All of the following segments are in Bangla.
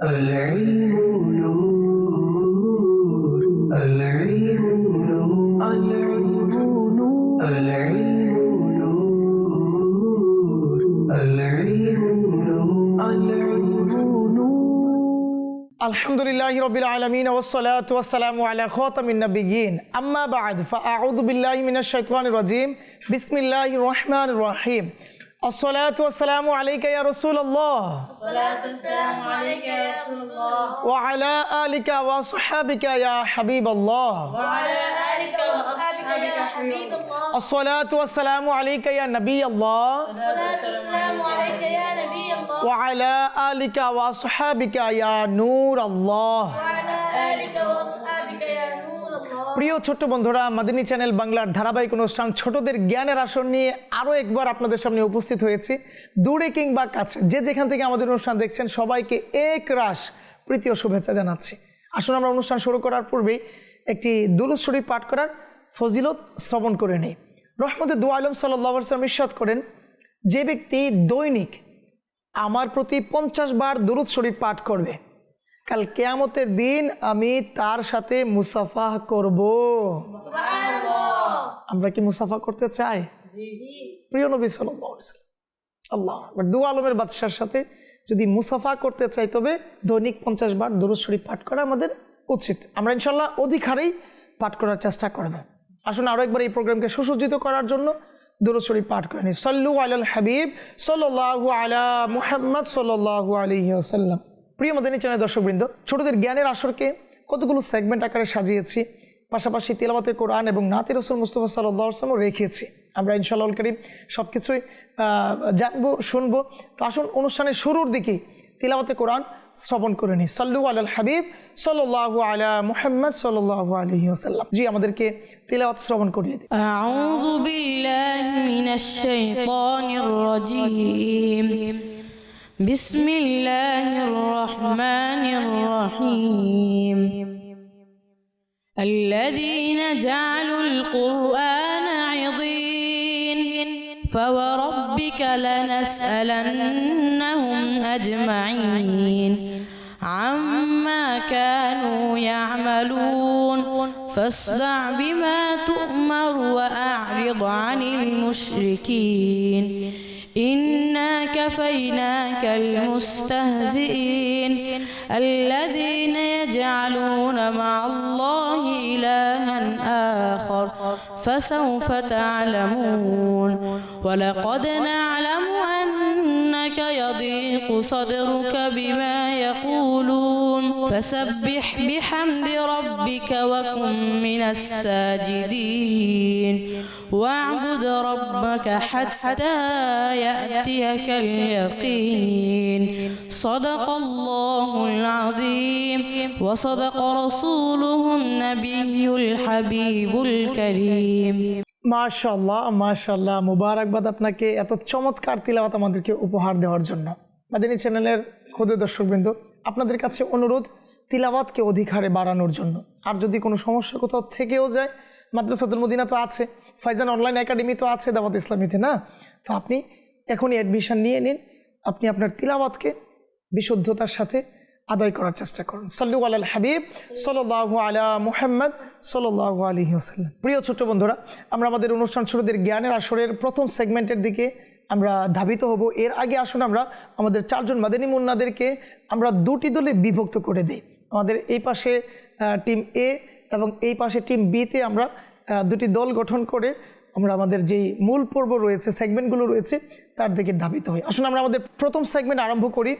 العلم نور العلم نور العلم نور العلم نور العلم نور العلم نور الحمد لله رب العالمين والصلاة والسلام على خاتم النبيين أما بعد فأعوذ بالله من الشيطان الرجيم بسم الله الرحمن الرحيم الصلاة والسلام عليك يا رسول الله الصلاة والسلام عليك يا رسول الله وعلى آلك وصحابك يا حبيب الله وعلى آلك وأصحابك يا حبيب الله الصلاة والسلام عليك يا نبي الله الصلاة والسلام عليك يا نبي الله وعلى آلك وصحابك يا نور الله وعلى آلك وأصحابك يا نور الله প্রিয় ছোট্ট বন্ধুরা, মাদিনী চ্যানেল বাংলার ধারাবাহিক অনুষ্ঠান ছোটদের জ্ঞানের আসর নিয়ে আরও একবার আপনাদের সামনে উপস্থিত হয়েছি। দূরে কিংবা কাছে যে যেখান থেকে আমাদের অনুষ্ঠান দেখছেন সবাইকে এক রাশ প্রীতি ও শুভেচ্ছা জানাচ্ছি। আসুন আমরা অনুষ্ঠান শুরু করার পূর্বেই একটি দুরূদ শরীফ পাঠ করার ফজিলত শ্রবণ করে নেই। রহমতে দু আলম সাল্লাল্লাহু আলাইহি ওয়াসাল্লাম ইরশাদ করেন, যে ব্যক্তি দৈনিক আমার প্রতি 50 বার দুরূদ শরীফ পাঠ করবে, কাল কিয়ামতের দিন আমি তার সাথে মুসাফাহ করব। সুবহানাল্লাহ। আমরা কি মুসাফা করতে চাই? প্রিয় নবী সাল্লাল্লাহু আলাইহি ওয়াসাল্লাম আল্লাহ দু আলমের বাদশার সাথে যদি মুসাফা করতে চাই তবে দৈনিক 50 বার দুরূদ শরীফ পাঠ করা আমাদের উচিত। আমরা ইনশাআল্লাহ অধিক হারেই পাঠ করার চেষ্টা করব। আসুন আরও একবার এই প্রোগ্রামকে সুসজ্জিত করার জন্য দুরূদ শরীফ পাঠ করে নিই। সাল্লু আলাল হাবিব সাল্লাল্লাহু আলা মুহাম্মদ সাল্লাল্লাহু আলাইহি ওয়াসাল্লাম। প্রিয় মাদিনী চ্যানেল দর্শকবৃন্দ, ছোটদের জ্ঞানের আসরকে কতগুলো সেগমেন্ট আকারে সাজিয়েছি, পাশাপাশি তিলাওয়াতে কোরআন এবং নাতে রাসূল মুস্তাফা সাল্লাল্লাহু আলাইহি ওয়াসাল্লাম রেখেছি। আমরা ইনশাআল্লাহ কারীম সব কিছুই জানবো, শুনবো। তো আসুন অনুষ্ঠানের শুরুর দিকে তিলাওয়াতে কোরআন শ্রবণ করে নিই। সাল্লু আলাল হাবিব সাল্লাল্লাহু আলা মুহাম্মদ সাল্লাল্লাহু আলাইহি ওয়াসাল্লাম। জি, আমাদেরকে তিলাওয়াত শ্রবণ করিয়ে দিন। أعوذ بالله من الشيطان الرجيم بسم الله الرحمن الرحيم الذين جعلوا القرآن عضين فوربك لنسألنهم أجمعين عما كانوا يعملون فاصدع بما تؤمر وأعرض عن المشركين إنا كفيناك المستهزئين الذين يجعلون مع الله إلها آخر فسوف تعلمون ولقد نعلم أنك يضيق صدرك بما يقولون فسبح بحمد ربك وكن من الساجدين واعبد ربك حتى يأتيك اليقين صدق الله العظيم وصدق رسوله النبي الحبيب الكريم মাশাআল্লাহ মাশাআল্লাহ, মুবারকবাদ আপনাকে এত চমৎকার তিলাওয়াত আমাদেরকে উপহার দেওয়ার জন্য। মাদিনী চ্যানেলের ক্ষুদে দর্শকবৃন্দ, আপনাদের কাছে অনুরোধ তিলাওয়াতকে অধিক হারে বাড়ানোর জন্য। আর যদি কোনো সমস্যা কোথাও থেকেও যায়, মাদ্রাসাতুল মদিনা তো আছে, ফাইজান অনলাইন একাডেমি তো আছে দাওয়াত ইসলামীতে না, তো আপনি এখনই অ্যাডমিশন নিয়ে নিন। আপনি আপনার তিলাওয়াতকে বিশুদ্ধতার সাথে আদায় করার চেষ্টা করুন। সাল্লু আলাল হাবিব সাল্লাল্লাহু আলা মুহাম্মদ সাল্লাল্লাহু আলাইহি ওয়াসাল্লাম। প্রিয় ছোট্ট বন্ধুরা, আমরা আমাদের অনুষ্ঠান ছোটদের জ্ঞানের আসরের প্রথম সেগমেন্টের দিকে আমরা ধাবিত হব। এর আগে আসুন আমরা আমাদের 4 জন মাদানী মুন্নাদেরকে আমরা 2টি দলে বিভক্ত করে দিই। আমাদের এই পাশে টিম এ এবং এই পাশে টিম বিতে আমরা 2টি দল গঠন করে আমরা আমাদের যেই মূল পর্ব রয়েছে, সেগমেন্টগুলো রয়েছে, তার দিকে ধাবিত হই। আসুন আমরা আমাদের প্রথম সেগমেন্ট আরম্ভ করি।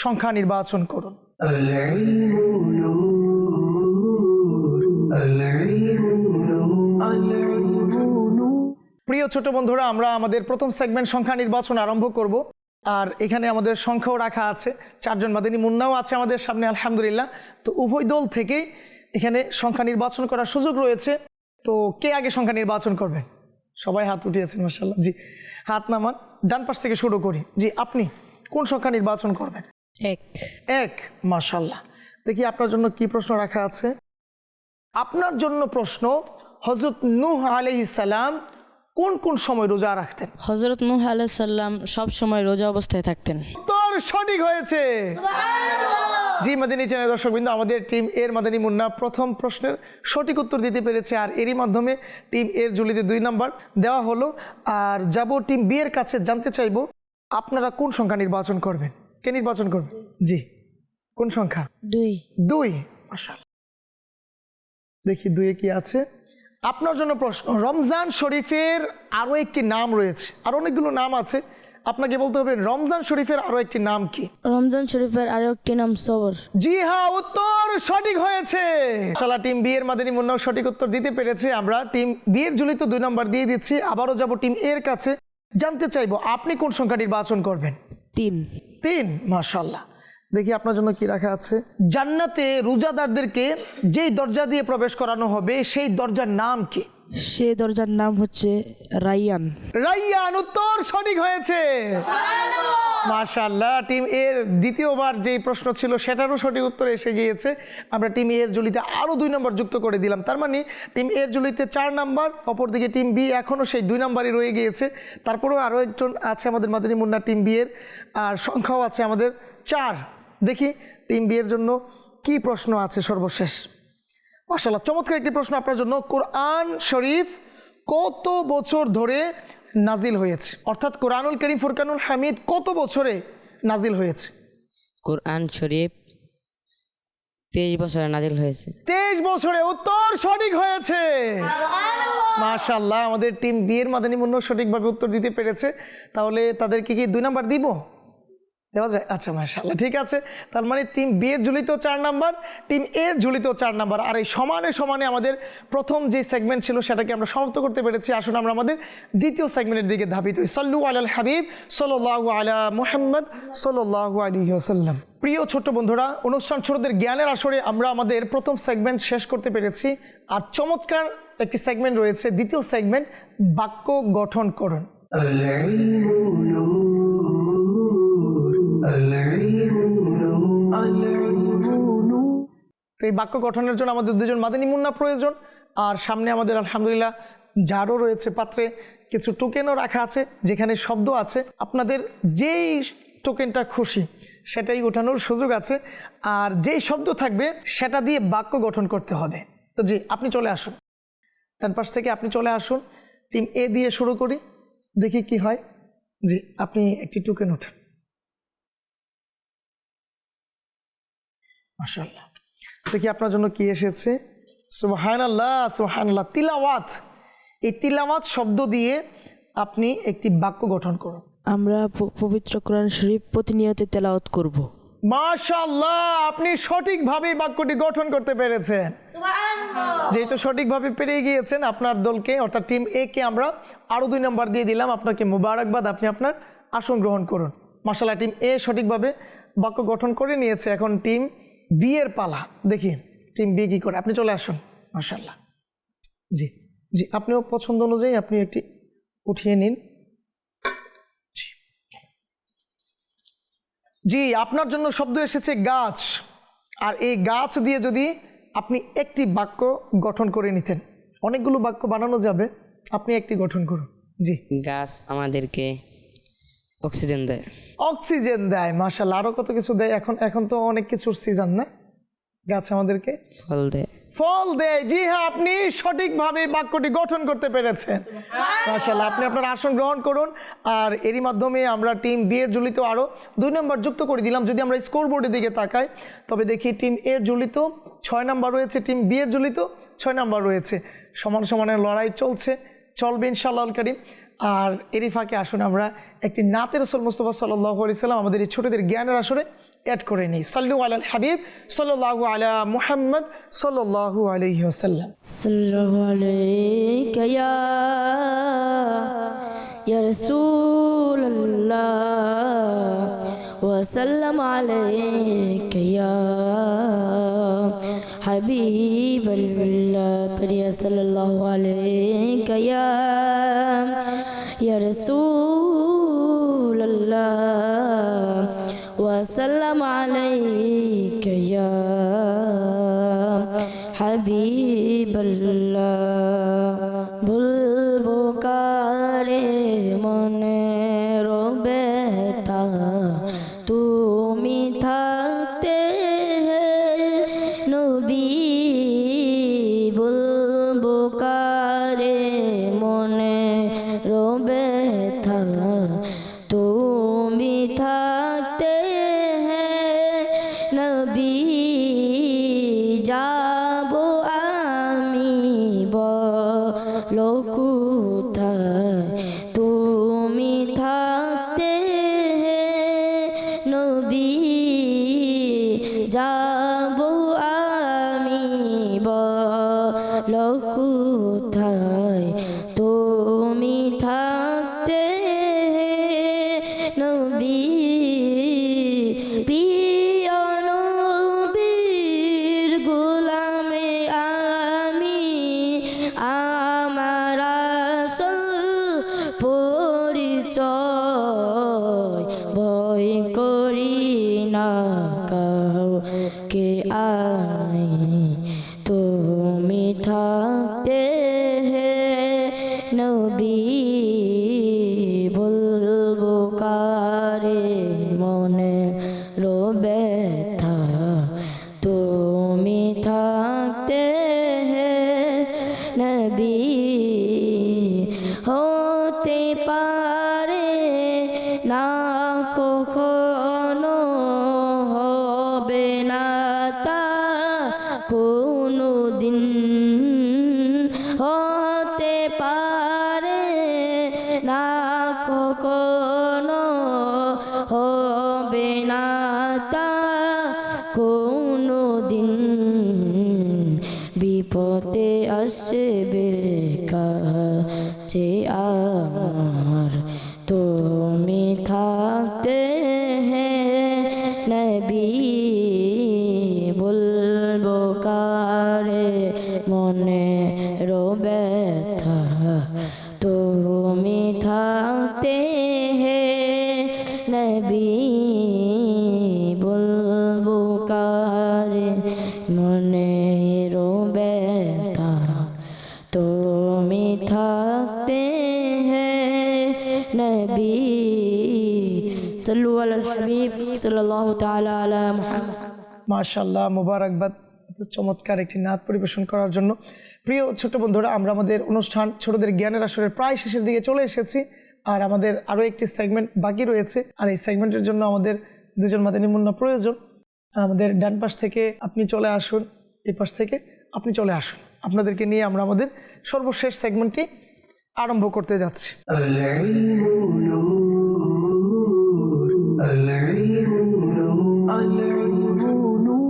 সংখ্যা নির্বাচন করুন। العلم نور العلم نور العلم نور প্রিয় ছোট বন্ধুরা, আমরা আমাদের প্রথম সেগমেন্ট সংখ্যা নির্বাচন আরম্ভ করব। আর এখানে আমাদের সংখ্যাও রাখা আছে, 4 জন মাদানী মুন্নাও আছে আমাদের সামনে আলহামদুলিল্লাহ। তো উভয় দল থেকে এখানে সংখ্যা নির্বাচন করার সুযোগ রয়েছে। তো কে আগে সংখ্যা নির্বাচন করবেন? সবাই হাত উঠিয়েছেন মাশাআল্লাহ। জি, হাত নামান। ডান পাশ থেকে শুরু করি। জি, আপনি কোন সংখ্যা নির্বাচন করবেন? এক। মাশাআল্লাহ। দেখি আপনার জন্য কি প্রশ্ন রাখা আছে। আপনার জন্য প্রশ্ন, হযরত নূহ আলাইহিস সালাম কোন কোন সময় রোজা রাখতেন? হযরত নূহ আলাইহিস সালাম সব সময় রোজা অবস্থায় থাকতেন। তোর সঠিক হয়েছে। সুবহানাল্লাহ। জি মাদানী চ্যানেল দর্শকবৃন্দ, আমাদের টিম এর মাদানী মুন্না প্রথম প্রশ্নের সঠিক উত্তর দিতে পেরেছে, আর এরই মাধ্যমে টিম এর ঝুলিতে 2 নাম্বার দেওয়া হলো। আর যাব টিম বি এর কাছে, জানতে চাইবো আপনারা কোন সংখ্যা নির্বাচন করবেন? কে নির্বাচন করবেন? জি, কোন সংখ্যা? 2। মাশাআল্লাহ, দেখি 2-এ কি আছে। আপনার জন্য প্রশ্ন, রমজান শরীফের আরও একটি নাম রয়েছে, আর অনেকগুলো নাম আছে, আপনাকে বলতে হবে রমজান শরীফের আরও একটি নাম কি? রমজান শরীফের আরো একটি নাম সবর। জি হ্যাঁ, উত্তর সঠিক হয়েছে। মাশাআল্লাহ, টিম বি এর মাদানী মুন্নাও সঠিক উত্তর দিতে পেরেছে। আমরা টিম বি এর ঝুলিতে 2 নাম্বার দিয়ে দিচ্ছি। আবারও যাব টিম এর কাছে, জানতে চাইবো আপনি কোন সংখ্যা নির্বাচন করবেন? 3। মাশাআল্লাহ, দেখি আপনার জন্য কি রাখা আছে। জান্নাতে রোজাদারদেরকে যেই দরজা দিয়ে প্রবেশ করানো হবে সেই দরজার নাম কি? সে দরজার নাম হচ্ছে রাইয়ান। রাইয়ান, উত্তর সঠিক হয়েছে। মাশাআল্লাহ, টিম এর দ্বিতীয়বার যেই প্রশ্ন ছিল সেটারও সঠিক উত্তর এসে গিয়েছে। আমরা টিম এর ঝুলিতে আরও 2 নাম্বার যুক্ত করে দিলাম, তার মানে টিম এর ঝুলিতে 4 নাম্বার, অপরদিকে টিম বি এখনও সেই 2 নাম্বারই রয়ে গিয়েছে। তারপরেও আরও একজন আছে আমাদের মাদানী মুন্না টিম বি এর, আর সংখ্যাও আছে আমাদের 4। দেখি টিম বি এর জন্য কি প্রশ্ন আছে সর্বশেষ। মাশাআল্লাহ, চমৎকার একটি প্রশ্ন আপনার জন্য। কোরআন শরীফ কত বছর ধরে নাজিল হয়েছে? অর্থাৎ কোরআনুল কারীম ফুরকানুল হামিদ কত বছরে নাজিল হয়েছে? কোরআন শরীফ 23 বছরে নাজিল হয়েছে। 23 বছরে, উত্তর সঠিক হয়েছে। মাশাআল্লাহ, আমাদের টিম বি এর মাদানী মুন্না সঠিকভাবে উত্তর দিতে পেরেছে। তাহলে তাদেরকে কি 2 নাম্বার দিব? দেওয়া যায়? আচ্ছা মাশাআল্লাহ, ঠিক আছে। তার মানে টিম বি এর ঝুলিতেও 4 নাম্বার, টিম এর ঝুলিতেও 4 নাম্বার। আর এই সমানে সমানে আমাদের প্রথম যে সেগমেন্ট ছিল সেটাকে আমরা সমাপ্ত করতে পেরেছি। আসুন আমরা আমাদের দ্বিতীয় সেগমেন্টের দিকে ধাবিত হই। সাল্লু আলাল হাবিব সাল্লাল্লাহু আলা মুহাম্মদ সাল্লাল্লাহু আলাইহি ওয়াসাল্লাম। প্রিয় ছোট্ট বন্ধুরা, অনুষ্ঠান ছোটদের জ্ঞানের আসরে আমরা আমাদের প্রথম সেগমেন্ট শেষ করতে পেরেছি। আর চমৎকার একটি সেগমেন্ট রয়েছে, দ্বিতীয় সেগমেন্ট, বাক্য গঠন করুন। العلم نور العلم نور العلم نور। তো এই বাক্য গঠনের জন্য আমাদের 2জন মাদানী মুন্না প্রয়োজন। আর সামনে আমাদের আলহামদুলিল্লাহ জারও রয়েছে, পাত্রে কিছু টোকেনও রাখা আছে যেখানে শব্দ আছে। আপনাদের যেই টোকেনটা খুশি সেটাই ওঠানোর সুযোগ আছে, আর যেই শব্দ থাকবে সেটা দিয়ে বাক্য গঠন করতে হবে। তো জি, আপনি চলে আসুন, ডান পাশ থেকে আপনি চলে আসুন। টিম এ দিয়ে শুরু করি, দেখি কি হয়। জি, আপনি একটি টোকেন ওঠান। মাশাআল্লাহ, দেখি আপনার জন্য কি এসেছে। সুবহানাল্লাহ, সুবহানাল্লাহ, তিলাওয়াত। এই তিলাওয়াত শব্দ দিয়ে আপনি একটি বাক্য গঠন করুন। আমরা পবিত্র কোরআন শরীফ প্রতিনিয়ত তেলাওয়াত করব। মাশাআল্লাহ, আপনি সঠিকভাবে বাক্যটি গঠন করতে পেরেছেন। সুবহানাল্লাহ। যেহেতু সঠিকভাবে পেরিয়ে গিয়েছেন, আপনার দলকে অর্থাৎ টিম এ কে আমরা আরও 2 নাম্বার দিয়ে দিলাম। আপনাকে মুবারকবাদ, আপনি আপনার আসন গ্রহণ করুন। মাশাআল্লাহ, টিম এ সঠিকভাবে বাক্য গঠন করে নিয়েছে। এখন টিম বি এর পালা, দেখি টিম বি কি করে। আপনি চলে আসুন। মাশাআল্লাহ, জি জি, আপনিও পছন্দ অনুযায়ী আপনি একটি উঠিয়ে নিন। জি, আপনার জন্য শব্দ এসেছে গাছ। আর এই গাছ দিয়ে যদি আপনি একটি বাক্য গঠন করে নিতেন, অনেকগুলো বাক্য বানানো যাবে, আপনি একটি গঠন করুন। জি। গাছ আমাদেরকে অক্সিজেন দেয়। অক্সিজেন দেয়, মাশাআল্লাহ, আরো কত কিছু দেয়। এখন তো অনেক কিছুর সিজন না? গাছ আমাদেরকে ফল দেয়। ফল দেয়। জি হ্যাঁ, আপনি সঠিকভাবে বাক্যটি গঠন করতে পেরেছেন। মাশাআল্লাহ, আপনি আপনার আসন গ্রহণ করুন। আর এরই মাধ্যমে আমরা টিম বি এর ঝুলিতেও আরও 2 নাম্বার যুক্ত করে দিলাম। যদি আমরা স্কোর বোর্ডের দিকে তাকাই তবে দেখি টিম এর ঝুলিতেও 6 নাম্বার রয়েছে, টিম বি এর ঝুলিতেও 6 নাম্বার রয়েছে। সমান সমানের লড়াই চলবে ইনশাআল্লাহ কারীম। আর এরই ফাঁকে আসুন আমরা একটি নাতে রাসূল মুস্তাফা সাল্লাল্লাহু আলাইহি সাল্লাম আমাদের এই ছোটদের জ্ঞানের আসরে অ্যাড করে নিই। সাল্লু আলাল হাবিব সাল্লাল্লাহু আলা মুহাম্মদ সাল্লাল্লাহু আলাইহি ওয়াসাল্লাম। সাল্লাল্লাহু আলাইকা ইয়া রাসূলুল্লাহ ওয়া সাল্লাম আলাইকা ইয়া হাবিবাল্লাহ। প্রিয় সাল্লাল্লাহু আলাইকা ইয়া রাসূলুল্লাহ وسلم عليك يا حبيب الله بلبو কারে মনের ব্যথা তুমি থাকতে নবী বলবো কারে মনে রবে থা তুমি থাকতে নবী যাব আমি বলো কোথায় তুমি থাকতে নবী যাব আমি বলো কোথায় তুমি থাকতে নবী প্রিয় নবীর গোলামে আমি আমার আসল পরিচয় ভয় করি না কাউকে আমি তুমি থাকতে নবী বলবো কারে মনে রবে থা তুমি থাকতে নবী হতে পারে না কখনো হবে না তা কোনো দিন হতে পারে না কখনো হবে না তা কোনো দিন বিপদে আসবে কাছে আমার তুমি থাকতে নবী বলবো কারে মনে রবে থা তুমি থাকতে নবী বলবো কারে মনে রবে থা তুমি থাকতে নবী সাল্লু আলাল হাবিব সাল্লাল্লাহু তাআলা আলা মুহাম্মদ। মাশাআল্লাহ, মোবারকবাদ এত চমৎকার একটি নাত পরিবেশন করার জন্য। প্রিয় ছোট বন্ধুরা, আমরা আমাদের অনুষ্ঠান ছোটদের জ্ঞানের আসরের প্রায় শেষের দিকে চলে এসেছি, আর আমাদের আরও একটি সেগমেন্ট বাকি রয়েছে। আর এই সেগমেন্টের জন্য আমাদের দুজন মাদানী মুন্না প্রয়োজন। আমাদের ডান পাশ থেকে আপনি চলে আসুন, এই পাশ থেকে আপনি চলে আসুন। আপনাদেরকে নিয়ে আমরা আমাদের সর্বশেষ সেগমেন্টটি আরম্ভ করতে যাচ্ছি। العلم نور العلم نور العلم نور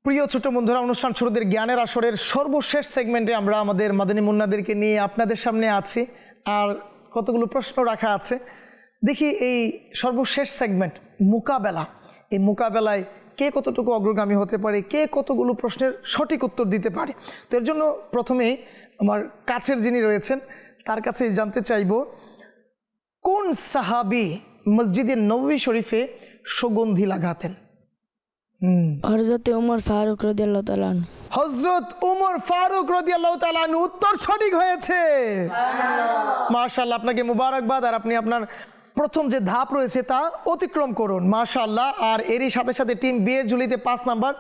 প্রিয় ছোট বন্ধুরা, অনুষ্ঠান ছোটদের জ্ঞানের আসরের সর্বশেষ সেগমেন্টে আমরা আমাদের মাদানী মুন্নাদেরকে নিয়ে আপনাদের সামনে আছি, আর কতগুলো প্রশ্ন রাখা আছে। দেখি এই সর্বশেষ সেগমেন্ট মোকাবেলা, এই মোকাবেলায় কে কতটুকু অগ্রগামী হতে পারে, কে কতগুলো প্রশ্নের সঠিক উত্তর দিতে পারে। তো এর জন্য প্রথমেই আমার কাছের যিনি রয়েছেন তার কাছে জানতে চাইব, কোন সাহাবী মসজিদে নববী শরীফে সুগন্ধি লাগাতেন? হযরত ওমর ফারুক রাদিয়াল্লাহু তাআলা আনহু। হযরত ওমর ফারুক রাদিয়াল্লাহু তাআলা আনহু, উত্তর সঠিক হয়েছে। মাশাআল্লাহ, আপনাকে মোবারকবাদ। আর আপনি আপনার প্রথম যে ধাপ রয়েছে তা অতিক্রম করুন, মাশাআল্লাহ। আর এরই সাথে সাথে টিম বি এর ঝুলিতে 5 নাম্বার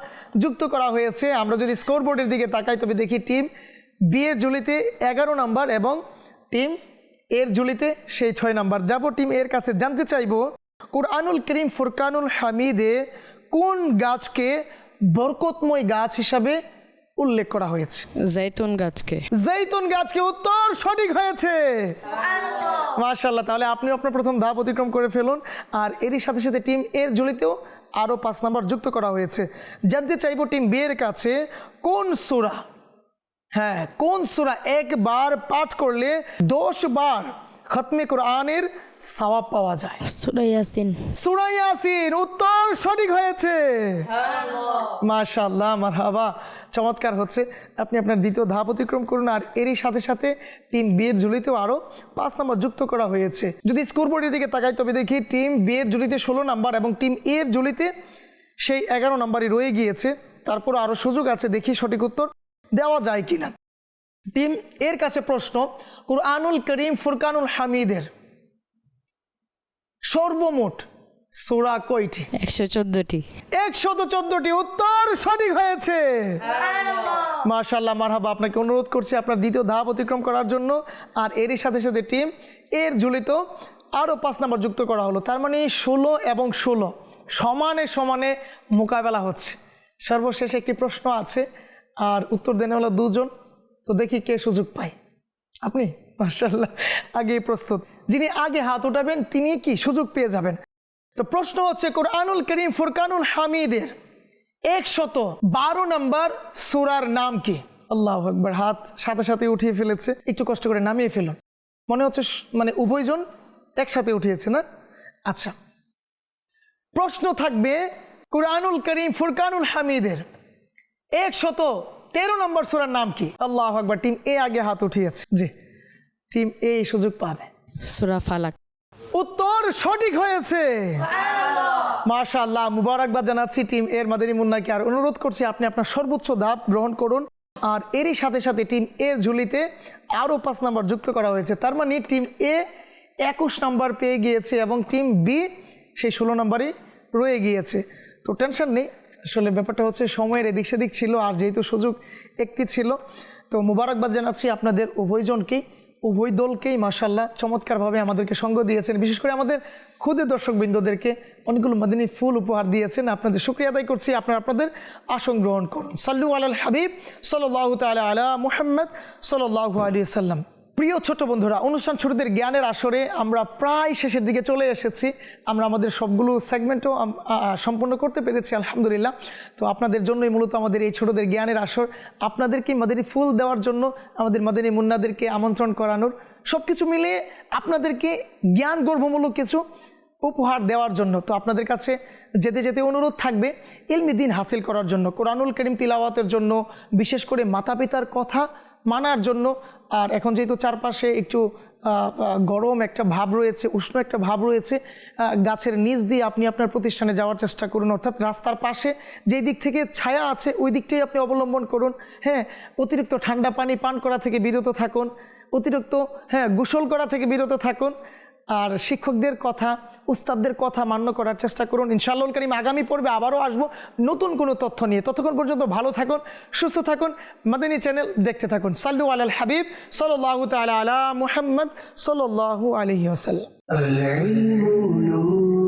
যুক্ত করা হয়েছে। আমরা যদি স্কোরবোর্ডের দিকে তাকাই তবে দেখি টিম বি এর ঝুলিতে 11 নাম্বার এবং টিম এর ঝুলিতে সেই 6 নাম্বার। যাব টিম এর কাছে, জানতে চাইব কুরআনুল কারীম ফুরকানুল হামিদে কোন গাছকে বরকতময় গাছ হিসাবে উল্লেখ করা হয়েছে? জৈতুন গাছকে। জৈতুন গাছকে, উত্তর সঠিক হয়েছে। মাশাআল্লাহ, তাহলে আপনিও আপনার প্রথম ধাপ অতিক্রম করে ফেলুন। আর এরই সাথে সাথে টিম এর ঝুলিতেও আরও 5 নাম্বার যুক্ত করা হয়েছে। জানতে চাইব টিম বি এর কাছে, কোন সূরা, হ্যাঁ কোন সূরা একবার পাঠ করলে 10 বার খতমে কোরআনের সওয়াব পাওয়া যায়? সূরা ইয়াসিন। সূরা ইয়াসিন, উত্তর সঠিক হয়েছে। মাশাআল্লাহ, মারহাবা, চমৎকার হচ্ছে। আপনি আপনার দ্বিতীয় ধাপ অতিক্রম করুন। আর এরই সাথে সাথে টিম বি এর ঝুলিতেও আরও 5 নাম্বার যুক্ত করা হয়েছে। যদি স্কোরবোর্ডের দিকে তাকাই তবে দেখি টিম বি এর ঝুলিতে 16 নাম্বার এবং টিম এ এর ঝুলিতে সেই 11 নাম্বারই রয়ে গিয়েছে। তারপর আরও সুযোগ আছে, দেখি সঠিক উত্তর দেওয়া যায় কিনা। টিম এর কাছে প্রশ্ন, কুরআনুল কারীম ফুরকানুল হামিদের সর্বমোট সূরা কয়টি? 114টি। 114টি উত্তর সঠিক হয়েছে। মাশাআল্লাহ, মারহাবা। আপনাকে অনুরোধ করছি আপনার দ্বিতীয় ধাপ অতিক্রম করার জন্য। আর এরই সাথে সাথে টিম এর ঝুলিত আরও 5 নম্বর যুক্ত করা হলো। তার মানে 16 এবং 16 সমানে সমানে মোকাবেলা হচ্ছে। সর্বশেষ একটি প্রশ্ন আছে আর উত্তর দেনে হলো 2 জন। তো দেখি কে সুযোগ পায়। আপনি? মাশাআল্লাহ, আগেই প্রস্তুত। যিনি আগে হাত উঠাবেন তিনি কি সুযোগ পেয়ে যাবেন। তো প্রশ্ন হচ্ছে কোরআনুল কারীম ফুরকানুল হামিদের 112 নম্বর সূরার নাম কি? আল্লাহু আকবার। হাত সাথে সাথে উঠিয়ে ফেলেছে। একটু কষ্ট করে নামিয়ে ফেলুন। মনে হচ্ছে মানে উভয়জন একসাথে উঠিয়েছে না? আচ্ছা, প্রশ্ন থাকবে কোরআনুল কারীম ফুরকানুল হামিদের 113 নম্বর সূরার নাম কি? আল্লাহু আকবার। টিম এ আগে হাত উঠিয়েছে। জি, টিম এ সুযোগ পাবে। সূরা ফালাক। উত্তর সঠিক হয়েছে। মাশাআল্লাহ, মুবারকবাদ জানাচ্ছি টিম এর মাদানী মুন্নাকে। আর অনুরোধ করছি আপনি আপনার সর্বোচ্চ ধাপ গ্রহণ করুন। আর এরই সাথে সাথে টিম এর ঝুলিতে আরও 5 নম্বর যুক্ত করা হয়েছে। তার মানে টিম এ 21 নম্বর পেয়ে গিয়েছে এবং টিম বি সেই 16 নম্বরই রয়ে গিয়েছে। তো টেনশন নেই, আসলে ব্যাপারটা হচ্ছে সময়ের এদিক সেদিক ছিল আর যেহেতু সুযোগ একটি ছিল। তো মুবারকবাদ জানাচ্ছি আপনাদের উভয়জনকেই, উভয় দলকেই। মাশাআল্লাহ, চমৎকারভাবে আমাদেরকে সঙ্গ দিয়েছেন। বিশেষ করে আমাদের ক্ষুদে দর্শকবৃন্দদেরকে অনেকগুলো মাদিনী ফুল উপহার দিয়েছেন। আপনাদের শুকরিয়া আদায় করছি। আপনাদের আসন গ্রহণ করুন। সাল্লু আলাল হাবিব সাল্লাল্লাহু তাআলা আলা মুহাম্মদ সাল্লাল্লাহু আলাইহি সাল্লাম। প্রিয় ছোট বন্ধুরা, অনুষ্ঠান ছোটদের জ্ঞানের আসরে আমরা প্রায় শেষের দিকে চলে এসেছি। আমরা আমাদের সবগুলো সেগমেন্টও সম্পন্ন করতে পেরেছি আলহামদুলিল্লাহ। তো আপনাদের জন্যই মূলত আমাদের এই ছোটদের জ্ঞানের আসর, আপনাদেরকে মাদানী ফুল দেওয়ার জন্য, আমাদের মাদানী মুন্নাদেরকে আমন্ত্রণ করানোর, সব কিছু মিলিয়ে আপনাদেরকে জ্ঞান গর্ভমূলক কিছু উপহার দেওয়ার জন্য। তো আপনাদের কাছে যেতে যেতে অনুরোধ থাকবে ইলমি দ্বীন হাসিল করার জন্য, কোরআনুল কারীম তিলাওয়াতের জন্য, বিশেষ করে মাতা পিতার কথা মানার জন্য। আর এখন যেহেতু চারপাশে একটু গরম একটা ভাব রয়েছে, উষ্ণ একটা ভাব রয়েছে, গাছের নিচ দিয়ে আপনি আপনার প্রতিষ্ঠানে যাওয়ার চেষ্টা করুন। অর্থাৎ রাস্তার পাশে যেই দিক থেকে ছায়া আছে ওই দিকটাই আপনি অবলম্বন করুন। হ্যাঁ, অতিরিক্ত ঠান্ডা পানি পান করা থেকে বিরত থাকুন, অতিরিক্ত গোসল করা থেকে বিরত থাকুন। আর শিক্ষকদের কথা, উস্তাদদের কথা মান্য করার চেষ্টা করুন। ইনশাআল্লাহ কারীম আগামী পর্বে আবারও আসবো নতুন কোনো তথ্য নিয়ে। ততক্ষণ পর্যন্ত ভালো থাকুন, সুস্থ থাকুন, মাদানী চ্যানেল দেখতে থাকুন। সাল্লু আলাল হাবিব সাল্লাল্লাহু তাআলা আলা মুহাম্মদ সাল্লাল্লাহু আলাইহি ওয়াসাল্লাম। العلم نور